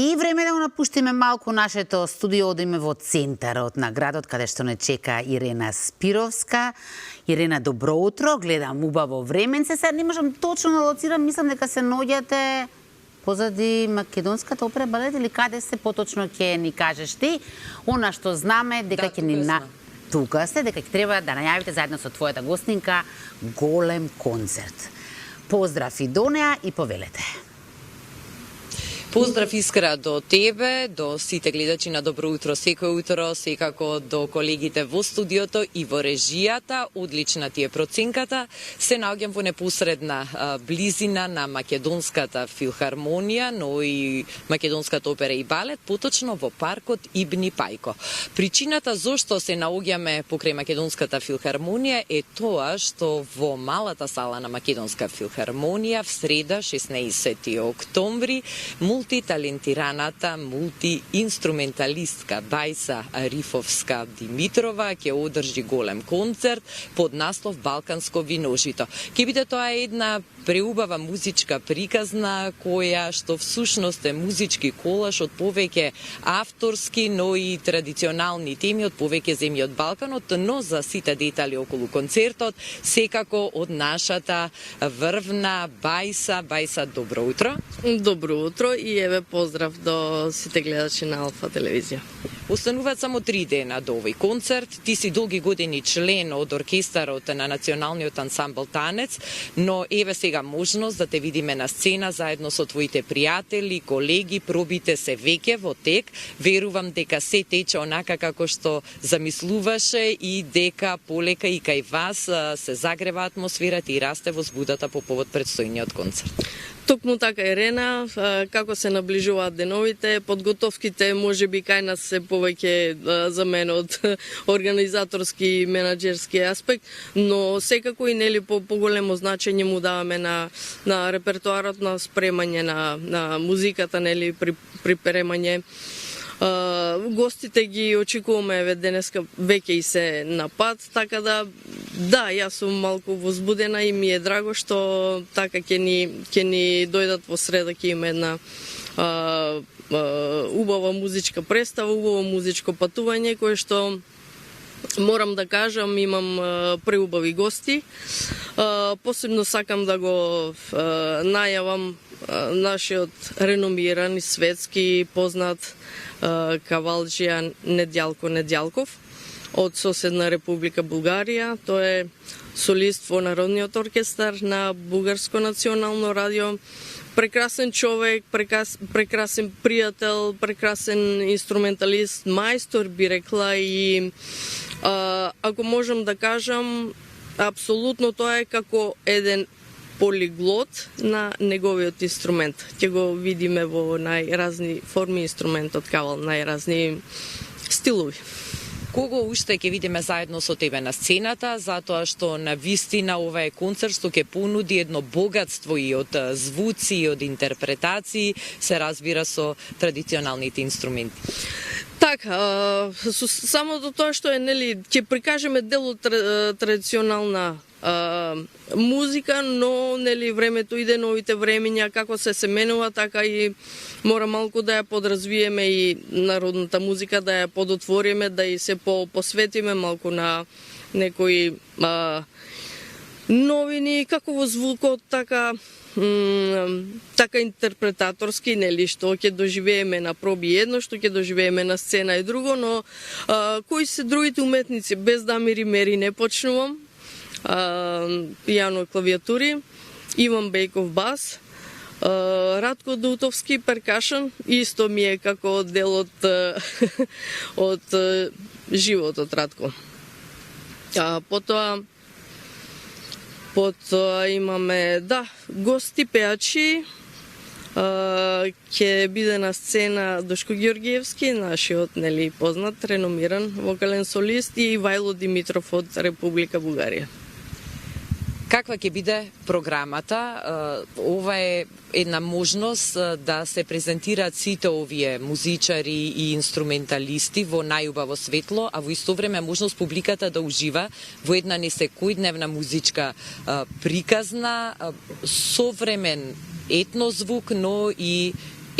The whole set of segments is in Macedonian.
И време да го напуштиме малку нашето студио, одиме во центарот на градот, каде што не чека Ирена Спировска. Ирена, добро утро, гледам убаво временце. Сега не можам точно да лоцирам, мислам дека се наоѓате позади македонската опера балет или каде се поточно ќе ни кажеш ти? Она што знаме дека ќе ни тука сте, дека ќе треба да најавите заедно со твојата гостинка голем концерт. Поздрав и до неа и повелете. Поздрав Искра до тебе, до сите гледачи на Добро утро секој утро, секако до колегите во студиото и во режијата. Одлична ти е проценката. Се наоѓам во непосредна близина на Македонската филхармонија, но и Македонската опера и балет, поточно во паркот Ибни Пајко. Причината зошто се наоѓаме покрај Македонската филхармонија е тоа што во малата сала на Македонска филхармонија в среда 16 октомври мултиталентираната, мултиинструменталистка Бајса Арифовска Димитрова ќе одржи голем концерт под наслов Балканско виножито. Ќе биде тоа една преубава музичка приказна која што всушност е музички колаж од повеќе авторски, но и традиционални теми од повеќе земји од Балканот, но за сите детали околу концертот секако од нашата врвна Бајса, добро утро. Добро утро и еве поздрав до сите гледачи на Алфа телевизија. Остануваат само 3 дена до овој концерт. Ти си долги години член од оркестарот на Националниот ансамбл Танец, но еве сега можност да те видиме на сцена заедно со твоите пријатели, колеги, пробите се веќе во тек. Верувам дека се тече онака како што замислуваше и дека полека и кај вас се загрева атмосферата и расте возбудата по повод предстојниот концерт. Токму така, Ирена, како се наближуваат деновите, подготовките можеби кај нас се повеќе за мен од организаторски и менаџерски аспект, но секако и нели по поголемо значење му даваме на репертоарот, на спремање на музиката, нели припремање. Гостите ги очекуваме еве денеска веќе и се на пат, така да јас сум малку возбудена и ми е драго што така ќе ни дојдат во среда, ќе има една убава музичка представа, убаво музичко патување кое што морам да кажам, имам преубави гости. Посебно сакам да го најавам нашиот реномиран и светски познат кавалџија Недјалко Недјалков од соседна Република Бугарија. Тој е солист во Народниот оркестар на Бугарско национално радио. Прекрасен човек, прекрасен пријател, прекрасен инструменталист, мајстор би рекла и ако можам да кажам, апсолутно тоа е како еден полиглот на неговиот инструмент. Ќе го видиме во најразни форми инструментот кавал, најразни стилови. Кого уште ќе видиме заедно со тебе на сцената, затоа што на вистина ова е концерт што ќе понуди едно богатство и од звуци и од интерпретации, се разбира со традиционалните инструменти. Така, самото тоа што е, нели, ќе прикажеме дел од традиционална музика, но нели времето иде, новите времења, како се менува, така и мора малку да ја подразвиеме и народната музика, да ја подотвориме, да и се посветиме малку на некои новини, како во звукот, така интерпретаторски, нели, што ќе доживееме на проби едно, што ќе доживееме на сцена и друго, но кои се другите уметници, без Дамир и Мери не почнувам. Пијано клавиатури, Иван Бејков бас, Радко Дутовски перкашен, исто ми е како дел од животот Радко. Потоа имаме, гости пеачи, ќе биде на сцена Дошко Ѓорѓиевски, нашиот, нели, познат, реномиран вокален солист, и Вајло Димитров од Република Бугарија. Каква ќе биде програмата? Ова е една можност да се презентираат сите овие музичари и инструменталисти во најубаво светло, а во исто време можност публиката да ужива во една несекојдневна музичка приказна, современ етнозвук, но и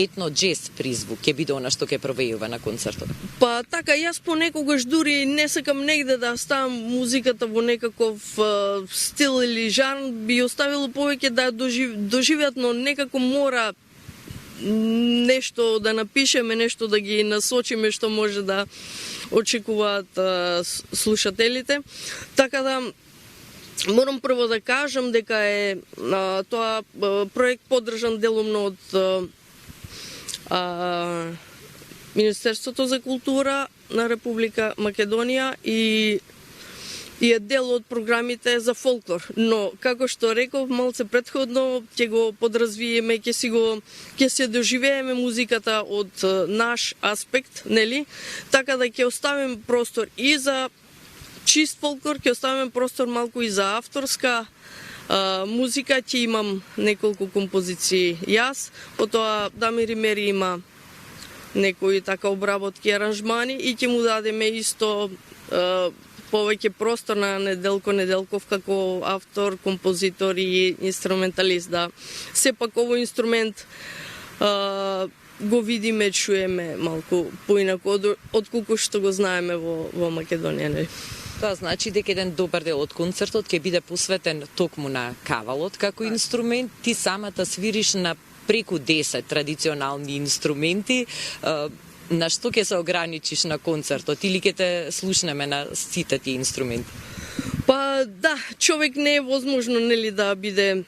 етно-джез призвук ќе биде она што ќе провејува на концертот? Па така, јас понекогаш дури не сакам негде да ставам музиката во некаков стил или жанр, би оставило повеќе да доживеат, но некако мора нешто да напишеме, нешто да ги насочиме што може да очекуваат слушателите. Така да морам прво да кажам дека е тоа проект поддржан делумно од Министерството за култура на Република Македонија и е дел од програмите за фолклор. Но, како што реков малце претходно, ќе го подразвиеме, ќе се доживееме музиката од наш аспект, нели? Така да ќе оставим простор и за чист фолклор, ќе оставим простор малку и за авторска музика. Ќе имам неколку композиции јас, потоа Дамир Имери има некои така обработки, аранжмани и ќе му дадеме исто повеќе простор на Неделко Неделков како автор, композитор и инструменталист. Да, сепак овој инструмент го видиме, чуеме малку поинаку отколку што го знаеме во Македонија, нели? Тоа значи дека еден добар дел од концертот ќе биде посветен токму на кавалот како инструмент. Ти самата свириш на преку 10 традиционални инструменти. На што ќе се ограничиш на концертот или ќе те слушнеме на сите тие инструменти? Па да, човек не е возможно, нели, да биде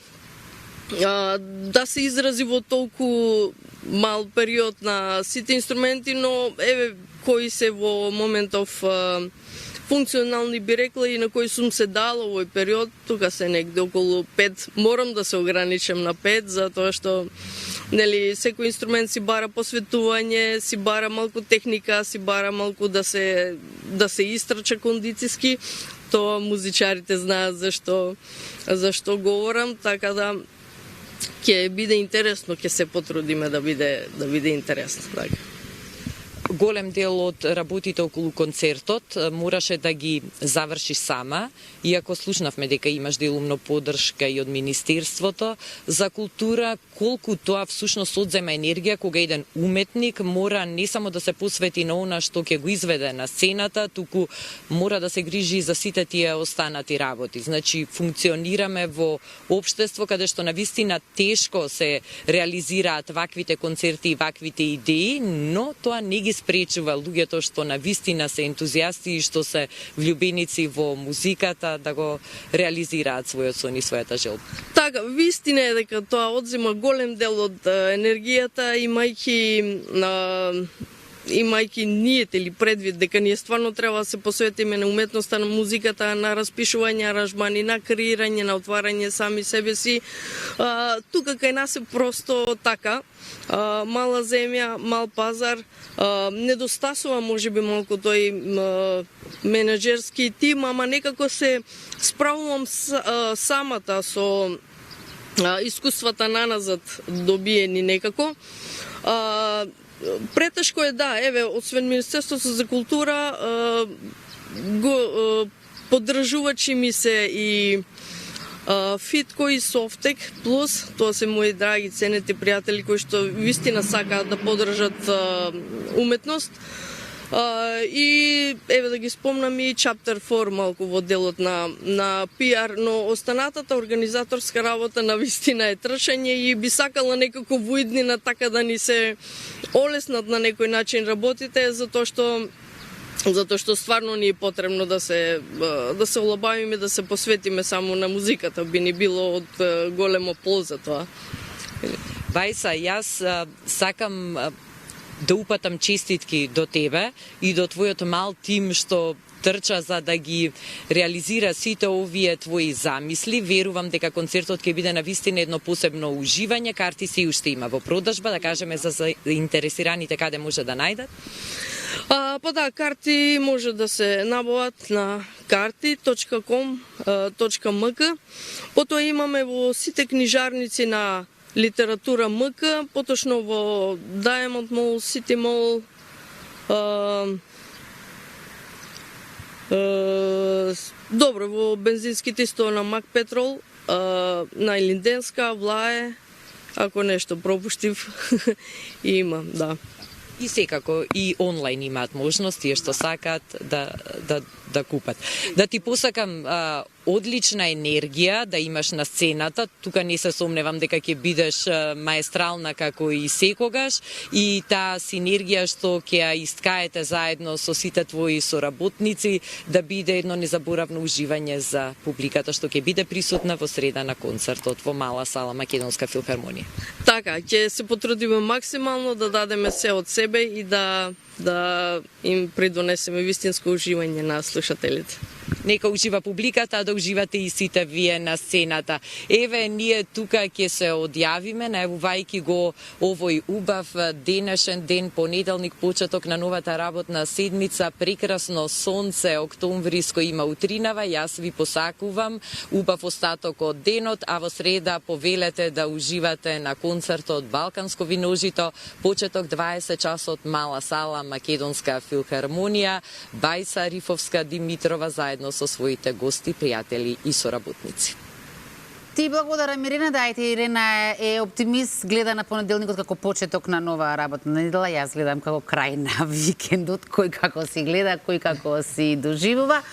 да се изрази во толку мал период на сите инструменти, но еве кои се во моментов функционални, би рекла, и на кои сум се дала овој период, тука се негде околу 5. Морам да се ограничам на 5, затоа што нели секој инструмент си бара посветување, си бара малку техника, си бара малку да се истрача кондициски. Тоа музичарите знаат зашто говорам, така да ќе биде интересно, ќе се потрудиме да биде интересно, така. Голем дел од работите околу концертот мораше да ги завршиш сама, иако слушнавме дека имаш делумно поддршка и од Министерството за култура. Колку тоа всушност одзема енергија кога еден уметник мора не само да се посвети на она што ќе го изведе на сцената, туку мора да се грижи за сите тие останати работи. Значи, функционираме во општество каде што навистина тешко се реализираат ваквите концерти и ваквите идеи, но тоа не ги спречува луѓето што навистина се ентузијасти и што се влюбеници во музиката да го реализираат својот сон и својата желба. Така, вистина е дека тоа одзема голем дел од енергијата, имајќи ниет или предвид дека ние стварно треба да се посветиме на уметноста, на музиката, на распишување аранжмани, на креирање, на отварање сами себе си. Тука кај нас е просто така. Мала земја, мал пазар, недостасува можеби малку тој менеджерски тим, ама некако се справувам самата со искуствата наназад добиени некако. Претешко е, да, еве, освен Министерството за култура, го поддржувачи ми се и Фитко и Софтек Плюс, тоа се мои драги ценети пријатели кои што вистина сакаат да поддржат уметност. И еве да ги спомнам и Chapter 4 малку во делот на PR, но останатата организаторска работа на вистина е тршање и би сакала некако во иднина така да ни се олеснат на некој начин работите, затоа што стварно ни е потребно да се олабавиме, да се посветиме само на музиката, би ни било од големо полза тоа. Вајса, јас сакам да упатам честитки до тебе и до твојот мал тим што трча за да ги реализира сите овие твои замисли. Верувам дека концертот ќе биде навистина едно посебно уживање. Карти се уште има во продажба, да кажеме за заинтересираните каде може да најдат. Па да, карти може да се набават на karti.com.mk. Потоа имаме во сите книжарници на Литература МК, поточно во Diamond Mall, City Mall, добро, во бензинските исто на Мак Петрол, на Илинденска, Влае Ако нешто пропуштив, има, да. И секако и онлайн имаат можност тие што сакаат да купат. Да ти посакам одлична енергија да имаш на сцената. Тука не се сомневам дека ќе бидеш маестрална како и секогаш и таа синергија што ќе ја искаете заедно со сите твои соработници да биде едно незаборавно уживање за публиката што ќе биде присутна во среда на концертот во Мала сала Македонска филхармонија. Така, ќе се потрудиме максимално да дадеме се од себе и да им придонесеме вистинско уживање на слушателите. Нека ужива публиката, а да уживате и сите вие на сцената. Еве, ние тука ќе се одјавиме, најавувајќи го овој убав денешен ден, понеделник, почеток на новата работна седмица, прекрасно сонце, октомвриско има утринава. Јас ви посакувам убав остаток од денот, а во среда повелете да уживате на концертот Балканско виножито, почеток 20 часот Мала сала Македонска филхармонија, Бајса Рифовска Димитрова заедно со своите гости, пријатели и соработници. Ти благодарам, Ирена. Дајте, Ирена е оптимист, гледа на понеделникот како почеток на нова работна недела. Јас гледам како крај на викендот, кој како си гледа, кој како си доживува.